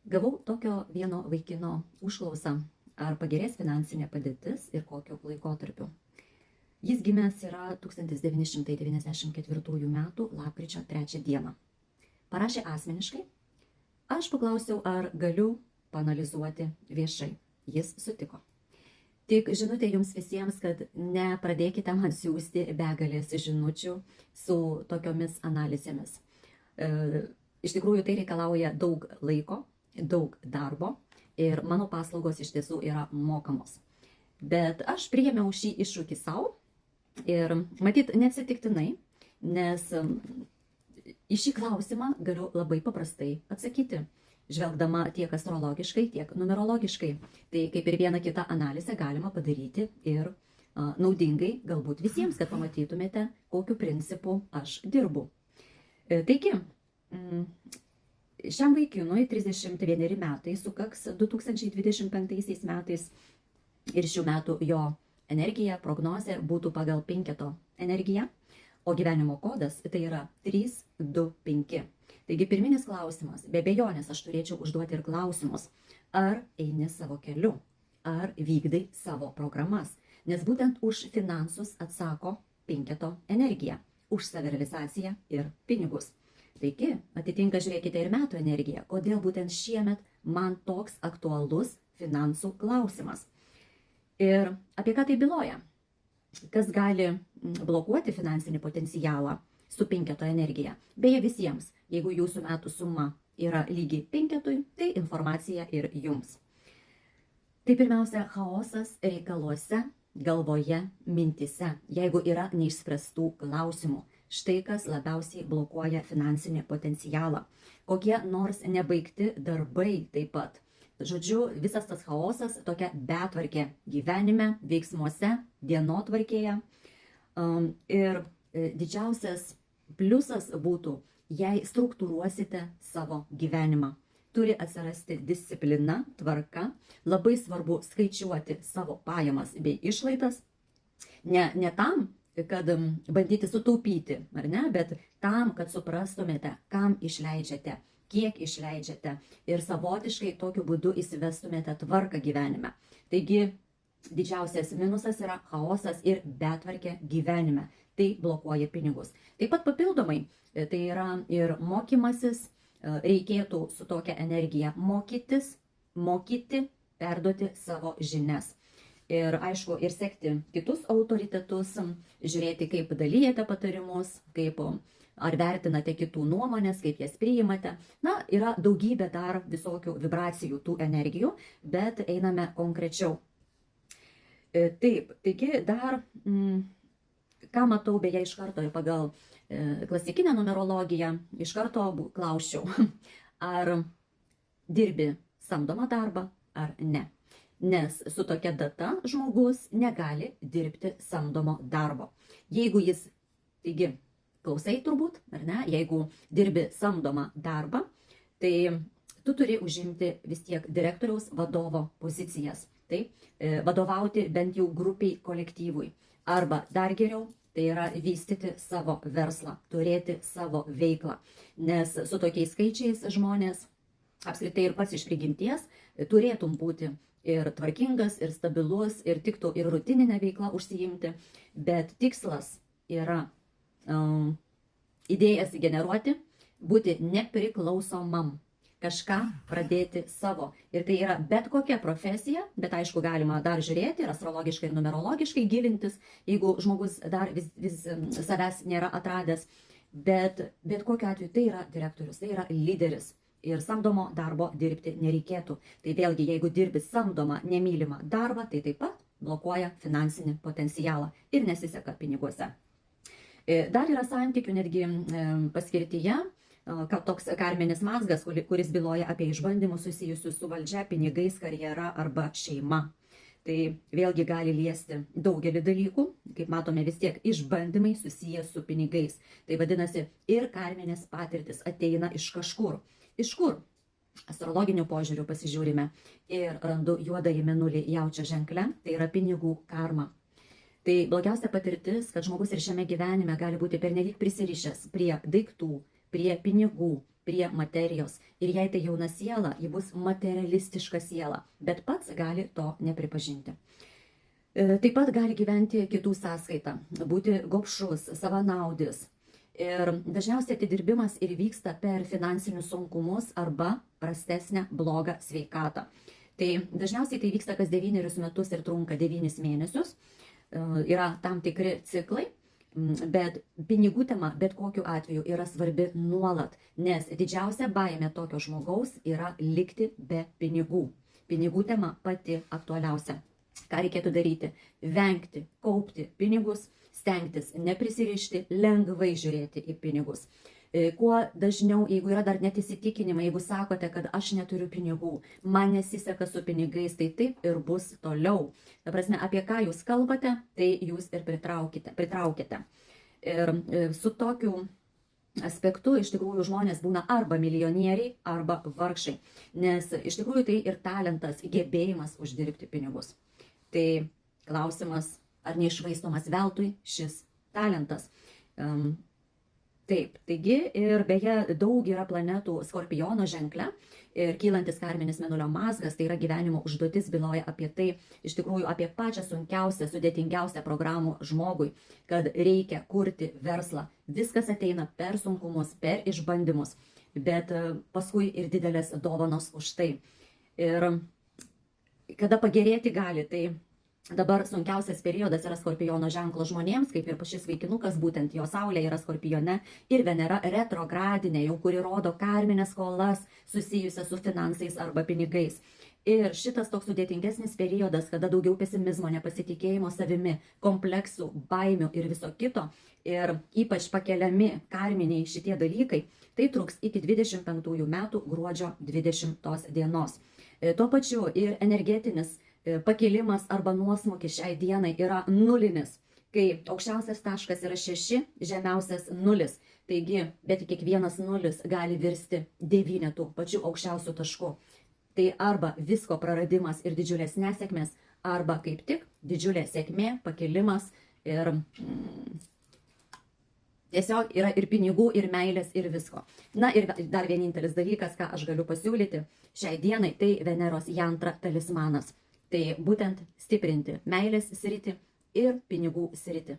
Gavau tokio vieno vaikino užklausą, ar pagerės finansinė padėtis ir kokiu laikotarpiu. Jis gimęs yra 1994 m. lapkričio 3 d. Parašė asmeniškai. Aš paklausiau, ar galiu paanalizuoti viešai. Jis sutiko. Tik žinutė jums visiems, kad nepradėkite man siųsti begalės žinučių su tokiomis analizėmis. Iš tikrųjų, tai reikalauja daug laiko, daug darbo ir mano paslaugos iš tiesų yra mokamos. Bet aš priėmiau šį iššūkį savo ir matyt neatsitiktinai, nes į šį klausimą galiu labai paprastai atsakyti, žvelgdama tiek astrologiškai, tiek numerologiškai. Tai kaip ir vieną kitą analizę galima padaryti ir naudingai galbūt visiems, kad pamatytumėte, kokiu principu aš dirbu. Taigi, šiam vaikinui 31 metai sukaks 2025 metais ir šių metų jo energija, prognozė būtų pagal 5 energiją, o gyvenimo kodas tai yra 325. Taigi pirminis klausimas, be abejonės aš turėčiau užduoti ir klausimus, ar eini savo keliu, ar vykdai savo programas, nes būtent už finansus atsako 5 energija, už savirealizaciją ir pinigus. Taigi, atitinka žiūrėkite ir metų energiją, kodėl būtent šiemet man toks aktualus finansų klausimas. Ir apie ką tai byloja? Kas gali blokuoti finansinį potencialą su 5 energija? Beje visiems, jeigu jūsų metų suma yra lygi 5, tai informacija ir jums. Tai pirmiausia, chaosas reikaluose, galvoje, mintise, jeigu yra neišspręstų klausimų. Štai kas labiausiai blokuoja finansinį potencialą. Kokie nors nebaigti darbai taip pat. Žodžiu, visas tas chaosas, tokia betvarkė gyvenime, veiksmuose, dienotvarkėje. Ir didžiausias pliusas būtų, jei struktūruosite savo gyvenimą. Turi atsirasti disciplina, tvarka. Labai svarbu skaičiuoti savo pajamas bei išlaidas. Ne tam, kad bandyti sutaupyti, ar ne, bet tam, kad suprastumėte, kam išleidžiate, kiek išleidžiate ir savotiškai tokiu būdu įsivestumėte tvarką gyvenime. Taigi didžiausias minusas yra chaosas ir betvarkė gyvenime. Tai blokuoja pinigus. Taip pat papildomai, tai yra ir mokymasis, reikėtų su tokia energija mokytis, mokyti, perduoti savo žinias. Ir aišku, ir sekti kitus autoritetus, žiūrėti, kaip dalyjate patarimus, ar vertinate kitų nuomonės, kaip jas priimate. Na, yra daugybė dar visokių vibracijų tų energijų, bet einame konkrečiau. Taip, taigi dar, ką matau beje iš karto pagal klasikinę numerologiją, iš karto klausčiau, ar dirbi samdomą darbą ar ne. Nes su tokia data žmogus negali dirbti samdomo darbo. Jeigu jis, taigi, klausai turbūt, ar ne, jeigu dirbi samdomą darbą, tai tu turi užimti vis tiek direktoriaus vadovo pozicijas. Tai vadovauti bent jau grupiai kolektyvui. Arba dar geriau, tai yra vystyti savo verslą, turėti savo veiklą. Nes su tokiais skaičiais žmonės, apskritai ir pats iš prigimties, turėtum būti ir tvarkingas, ir stabilus, ir tiktų ir rutininę veiklą užsiimti, bet tikslas yra idėjas generuoti, būti nepriklausomam, kažką pradėti savo. Ir tai yra bet kokia profesija, bet aišku galima dar žiūrėti ir astrologiškai ir numerologiškai gilintis, jeigu žmogus dar vis savęs nėra atradęs, bet kokiu atveju tai yra direktorius, tai yra lyderis. Ir samdomo darbo dirbti nereikėtų. Tai vėlgi, jeigu dirbi samdomą, nemylimą darbą, tai taip pat blokuoja finansinį potencialą ir nesiseka piniguose. Dar yra santykių netgi paskirtyje, toks karminis mazgas, kuris byloja apie išbandymus susijusius su valdžia, pinigais, karjera arba šeima. Tai vėlgi gali liesti daugelį dalykų, kaip matome vis tiek išbandymai susiję su pinigais. Tai vadinasi, ir karminės patirtis ateina iš kažkur. Iš kur? Astrologiniu požiūriu pasižiūrime ir randu juodąjį mėnulį jaučio ženkle, tai yra pinigų karma. Tai blogiausia patirtis, kad žmogus ir šiame gyvenime gali būti pernelyg prisirišęs prie daiktų, prie pinigų, prie materijos. Ir jei tai jauna siela, ji bus materialistiška siela, bet pats gali to nepripažinti. Taip pat gali gyventi kitų sąskaitą, būti gobšus, savanaudis. Ir dažniausiai atidirbimas ir vyksta per finansinius sunkumus arba prastesnę blogą sveikatą. Tai dažniausiai tai vyksta kas 9 metus ir trunka 9 mėnesius. Yra tam tikri ciklai, bet pinigų tema bet kokiu atveju yra svarbi nuolat, nes didžiausia baimė tokio žmogaus yra likti be pinigų. Pinigų tema pati aktualiausia. Ką reikėtų daryti? Vengti, kaupti pinigus, stengtis neprisirišti, lengvai žiūrėti į pinigus. Kuo dažniau, jeigu yra dar net įsitikinimai, jeigu sakote, kad aš neturiu pinigų, man nesiseka su pinigais, tai taip ir bus toliau. Ta prasme, apie ką jūs kalbate, tai jūs ir pritraukite. Ir su tokiu aspektu iš tikrųjų žmonės būna arba milijonieriai, arba vargšai. Nes iš tikrųjų tai ir talentas, gebėjimas uždirbti pinigus. Tai klausimas, ar neišvaistomas veltui šis talentas. Taip, taigi ir beje daug yra planetų Skorpiono ženkle ir kylantis karminis mėnulio mazgas, tai yra gyvenimo užduotis, byloja apie tai, iš tikrųjų apie pačią sunkiausią, sudėtingiausią programų žmogui, kad reikia kurti verslą. Viskas ateina per sunkumus, per išbandymus, bet paskui ir didelės dovanos už tai. Ir kada pagerėti gali, tai dabar sunkiausias periodas yra Skorpiono ženklo žmonėms, kaip ir šis vaikinukas, būtent jo saulė yra Skorpione ir Venera retrogradinė, jau kuri rodo karminės skolas susijusias su finansais arba pinigais. Ir šitas toks sudėtingesnis periodas, kada daugiau pesimizmo, nepasitikėjimo savimi, kompleksų, baimių ir viso kito, ir ypač pakeliami karminiai šitie dalykai, tai truks iki 25 metų gruodžio 20 dienos. Tuo pačiu ir energetinis pakilimas arba nuosmukis šiai dienai yra nulinis, kai aukščiausias taškas yra 6, žemiausias 0. Taigi, bet kiekvienas 0 gali virsti 9 pačių aukščiausių taškų. Tai arba visko praradimas ir didžiulės nesėkmės, arba kaip tik didžiulė sėkmė, pakilimas ir tiesiog yra ir pinigų, ir meilės, ir visko. Na ir dar vienintelis dalykas, ką aš galiu pasiūlyti šiai dienai, tai Veneros jantra talismanas. Tai būtent stiprinti meilės sritį ir pinigų sritį.